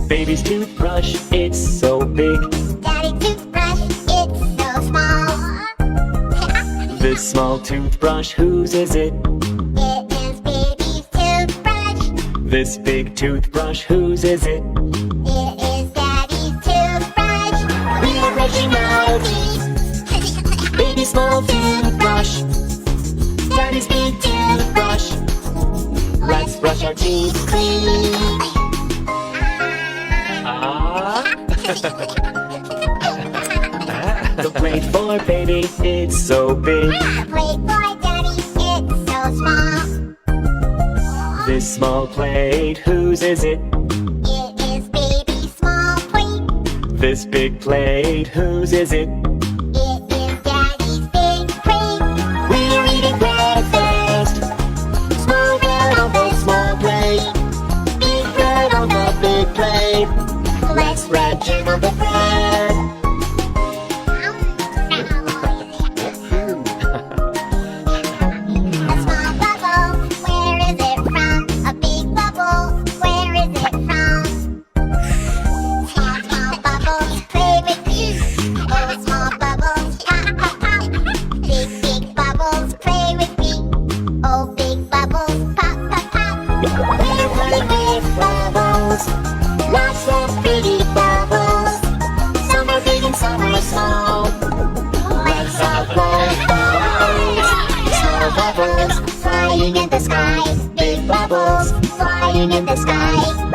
Baby's toothbrush, it's so big. Daddy's toothbrush, it's so small. This small toothbrush, whose is it? It is baby's toothbrush. This big toothbrush, whose is it? It is Daddy's toothbrush. We are brushing our teeth. Baby's small toothbrush, Daddy's big toothbrush. Let's brush our teeth clean. The plate for baby, it's so big. The plate for Daddy, it's so small. This small plate, whose is it? It is baby's small plate. This big plate, whose is it? It is Daddy's big plate. We're eating breakfast. Small bread on the small plate. Big bread on the big plate. Let's spread jam on the bread. A small bubble, where is it from? A big bubble, where is it from? Small, small bubbles, play with you. Oh, small bubbles, pop, pop, pop. Big, big bubbles, play with me. Oh, big bubbles, pop, pop, pop. We're playing with bubbles. Lots of pretty bubbles. Some are big and some are small. Let's all blow bubbles. Small bubbles flying in the sky. Big bubbles flying in the sky.